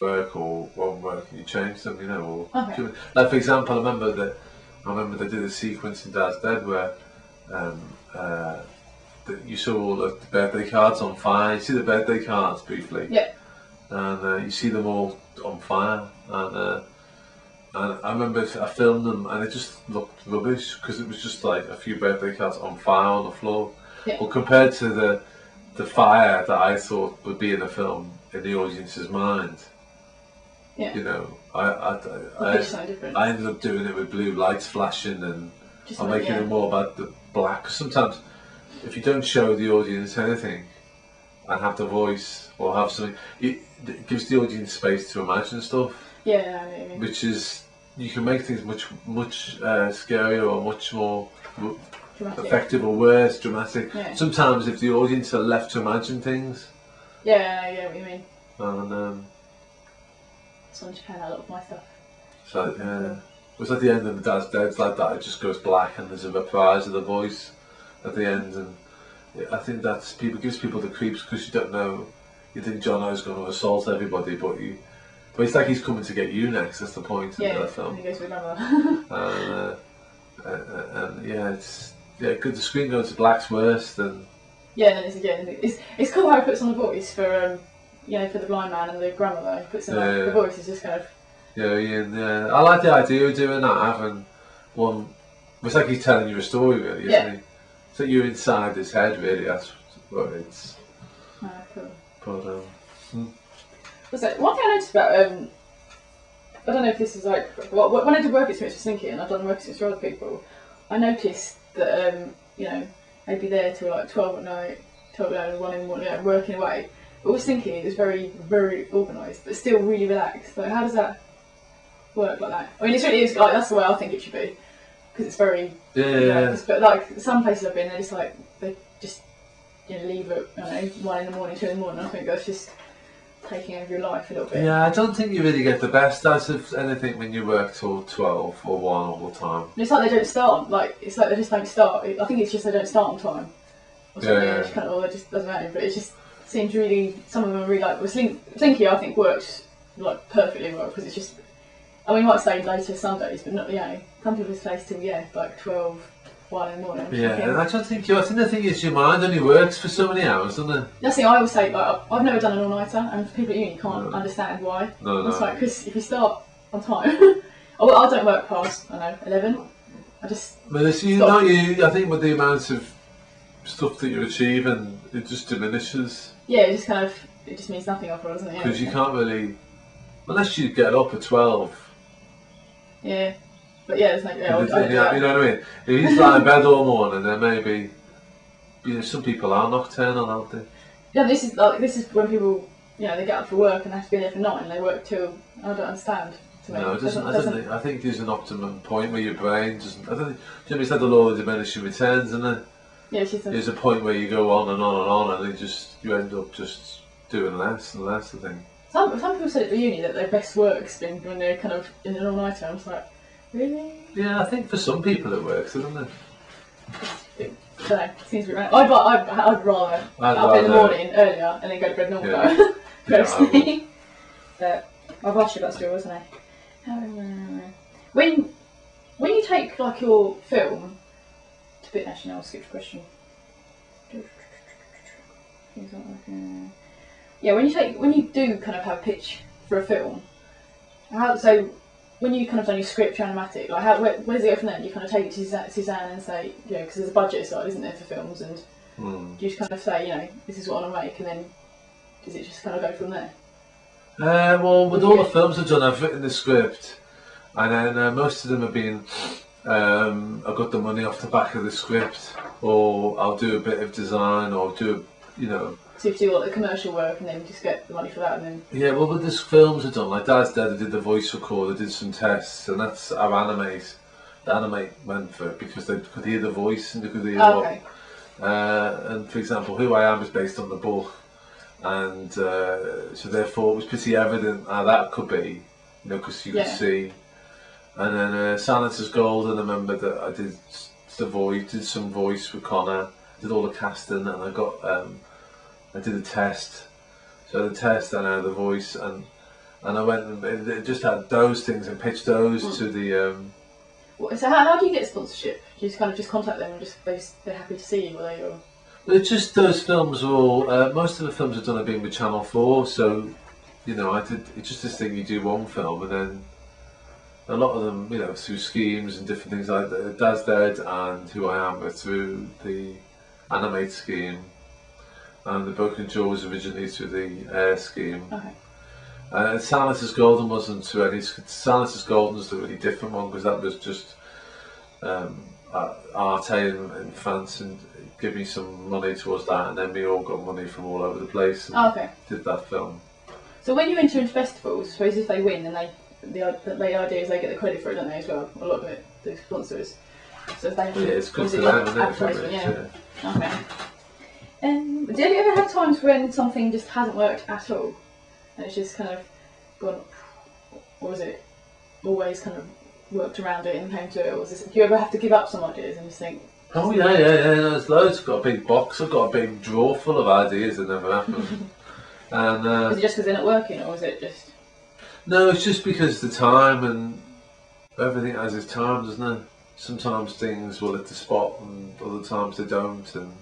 work or won't work, and you change them, you know. Or Okay. like for example, I remember they did a sequence in Dad's Dead where um, uh, you saw all the birthday cards on fire. You see the birthday cards briefly, Yeah. and you see them all on fire. And I remember I filmed them, and it just looked rubbish because it was just like a few birthday cards on fire on the floor. Yeah. But compared to the fire that I thought would be in a film in the audience's mind, Yeah. you know, Different. I ended up doing it with blue lights flashing, and Just I'm like, making yeah. it more about the black. Sometimes, if you don't show the audience anything and have the voice or have something, it gives the audience space to imagine stuff. Yeah, I mean. Which is, you can make things much scarier or much more Dramatic. effective or worse, dramatic. Yeah. Sometimes if the audience are left to imagine things. Yeah, what you mean. And So I'm just playing out a lot of my stuff. so yeah, it was at the end of the Dad's Dead, like that. It just goes black and there's a reprise of the voice at the end, and I think that's gives people the creeps because you don't know. You think Jono's going to assault everybody, but it's like he's coming to get you next. That's the point of that film. And he goes to the grandmother. And yeah, it's good. The screen going to black's worse than. Yeah, it's cool how he puts on the voice for for the blind man and the grandmother. He puts in the voice is just kind of. Yeah. I like the idea of doing that, having one. It's like he's telling you a story, really, isn't he? So you're inside his head, really. That's what it's. Ah, cool. But What's that? One thing I noticed about I don't know if this is like when I did work experience for Slinky and I've done work experience for other people, I noticed that I'd be there till like 12 at night, 12 at 1 in the morning, working away. But with Slinky, it was very, very organised, but still really relaxed. Like, how does that work like that? I mean, it's really is like that's the way I think it should be, because it's very relaxed. But like some places I've been, they just leave at 1 in the morning, 2 in the morning. I think that's just taking over your life a little bit. Yeah, I don't think you really get the best out of anything when you work till 12 or 1 all the time. And it's like they don't start, it's like they just don't start. I think it's just they don't start on time. Or something. Yeah. Just kind of, or it just doesn't matter. But it just seems really, some of them are really like, Slinky I think works like perfectly well because it's just, I mean, you might say later Sundays, but not, some people stay till, like 12, 1 in the morning. Yeah, and I think the thing is your mind only works for so many hours, doesn't it? That's the thing I always say, like, I've never done an all-nighter, and people at uni can't understand why. No. It's like, because if you start on time, I don't work past, 11. I just... But I think with the amount of stuff that you're achieving, it just diminishes. Yeah, it just means nothing afterwards, doesn't it? Because you can't really, unless you get up at 12. Yeah. But yeah, it's like, you know what I mean? If he's lying in bed all morning, then maybe, some people are nocturnal, aren't they? Yeah, this is when people, they get up for work and they have to be there for 9 and they work till, I don't understand. No, it doesn't. I think there's an optimum point where your brain doesn't. I don't think. It's like the law of diminishing returns, isn't it? Yeah, there's a point where you go on and on and on, and you end up just doing less and less. I think. Some people said at the uni that their best work's been when they're kind of in an all-nighter. I was like, really? Yeah, I think for some people it works, doesn't it? It seems a bit random. I'd rather up in the morning earlier and then go to bed normal. Go to sleep. But I've asked you about story, wasn't I? When you take like your film, actually, no, I'll skip the question. Yeah, when you do kind of have a pitch for a film, when you kind of done your script, your animatic, like where does it go from there? You kind of take it to Suzanne and say, because there's a budget side, isn't there, for films, and you just kind of say, this is what I want to make, and then does it just kind of go from there? Well, with all the films I've done, I've written the script, and then most of them have been, I got the money off the back of the script, or I'll do a bit of design, or do, So you do all the commercial work, and then just get the money for that, and then... Yeah, well, with the films I've done, like Dad's Dead, I did the voice record, I did some tests, and that's how Animate went for it, because they could hear the voice, and they could hear and for example, Who I Am is based on the book, and so therefore it was pretty evident how that could be, because you could see. And then Silence is Golden, I remember that I did some voice with Connor, did all the casting, and I got I did a test. So the test and the voice, and and I went and it just had those things and pitched those to the. So how do you get sponsorship? Do you just kind of just contact them and they're happy to see you, or they? Or? It's just those films are all. Most of the films I've done have been with Channel 4, so I did. It's just this thing, you do one film and then a lot of them, through schemes and different things like that. Dad's Dead and Who I Am were through the Animate scheme, and The Broken Jaw was originally through the Air scheme. Okay. Silas's Golden wasn't through any. Silas's Golden's the really different one because that was just Arte in France and give me some money towards that, and then we all got money from all over the place and did that film. So when you enter into festivals, I suppose if they win, then the idea is they get the credit for it, don't they, as well? A lot of it, the sponsors. So if they it's good for them, isn't it? Yeah. Okay. Do you ever have times when something just hasn't worked at all, and it's just kind of gone, or is it always kind of worked around it and came to it, or do you ever have to give up some ideas and just think? Oh yeah. There's loads. I've got a big box. I've got a big drawer full of ideas that never happened. And is it just because they're not working, or is it just? No, it's just because the time and everything has its time, doesn't it? Sometimes things will hit the spot, and other times they don't. And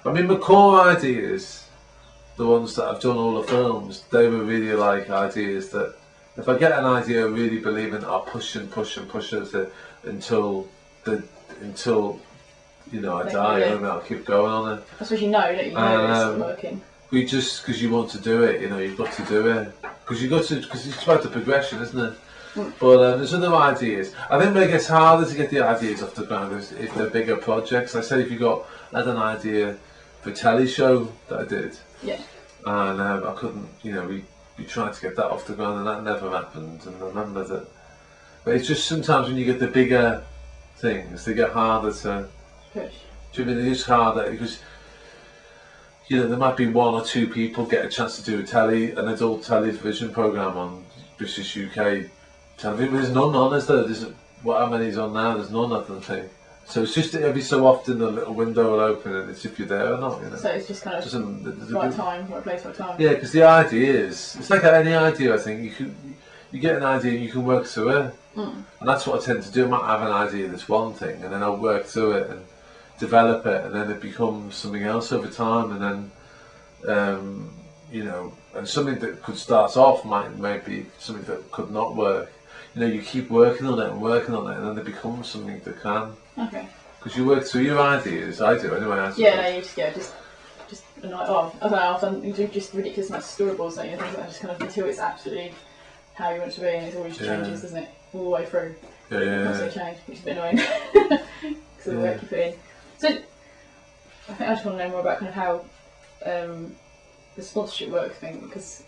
I mean, my core ideas, the ones that I've done all the films, they were really like ideas that if I get an idea I really believe in, I'll push and push and push it until I die, and I'll keep going on it. I suppose you know that it's working. Just because you want to do it, you've got to do it because it's about the progression, isn't it? But there's other ideas. I think when it gets harder to get the ideas off the ground is if they're bigger projects. I said if I had an idea for a telly show that I did, and I couldn't, we tried to get that off the ground and that never happened. And I remember that. But it's just sometimes when you get the bigger things, they get harder to push. Do you mean it is harder because there might be one or two people get a chance to do an adult television programme on British UK television. There's none on, is there? How many's on now? There's none, I don't think. So it's just every so often the little window will open and it's if you're there or not. So it's just kind of right time, right place, right time. Yeah, because the idea is, it's like any idea, I think. You get an idea and you can work through it. And that's what I tend to do. I might have an idea that's one thing and then I'll work through it and develop it, and then it becomes something else over time, and then and something that could start off might be something that could not work. You keep working on it, and then it becomes something that can. Okay. Because you work through your ideas. I do anyway. Just a night off. I don't know. Often you do just ridiculous amounts of storyboards, don't you? Things like that, just kind of until it's absolutely how you want it to be, and it always changes, doesn't it, all the way through. Yeah. Change, which is a bit annoying because of the work you put in. So, I think I just want to know more about kind of how the sponsorship work thing, because.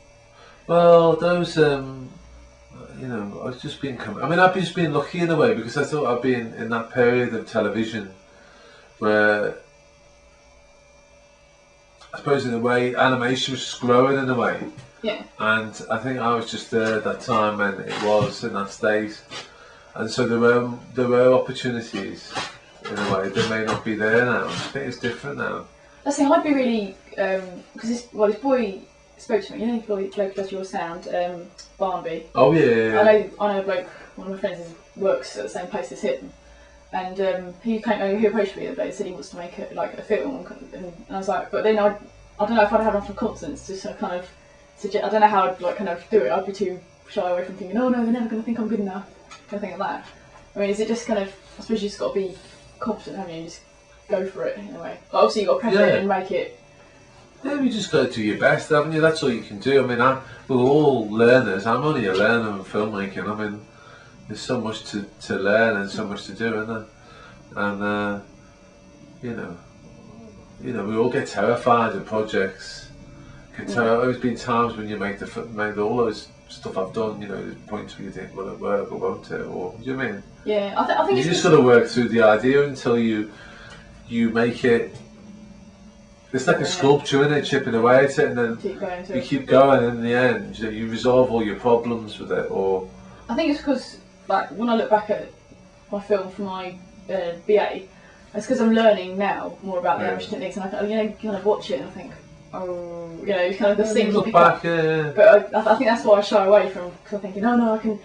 Well, those, I've just been I've just been lucky in a way because I thought I'd been in that period of television where I suppose in a way animation was just growing in a way. Yeah. And I think I was just there at that time when it was in that state, and so there were opportunities. In a way, they may not be there now. I think it's different now. That's the thing. I'd be really because this boy spoke to me. The bloke who does your sound, Barnby. Oh yeah. I know a bloke. One of my friends works at the same place as him, and he approached me the other day and said he wants to make a film, and I was like, but then I don't know if I'd have enough confidence to kind of suggest. I don't know how I'd kind of do it. I'd be too shy away from thinking, oh no, they're never going to think I'm good enough, kind of thing like that. I mean, is it just kind of? I suppose you just got to be confident, haven't you? Just go for it in a way. But obviously, you've got to press it and make it. Yeah, you just got to do your best, haven't you? That's all you can do. I mean, we're all learners. I'm only a learner in filmmaking. I mean, there's so much to learn and so much to do, isn't there? And we all get terrified of projects. There's been times when you make all those stuff I've done. There's points where you think, will it work or won't it? Or do you know what I mean? Yeah, I think you just got to work through the idea until you make it. It's like a sculpture, isn't it? Chipping away at it, and then you keep going. And in the end, you resolve all your problems with it. Or I think it's because, when I look back at my film for my BA, it's because I'm learning now more about the animation techniques, and I kind of watch it and I think, oh, you know, kind of the things. Look back, yeah. But I think that's why I shy away from, because I'm thinking, oh no, I do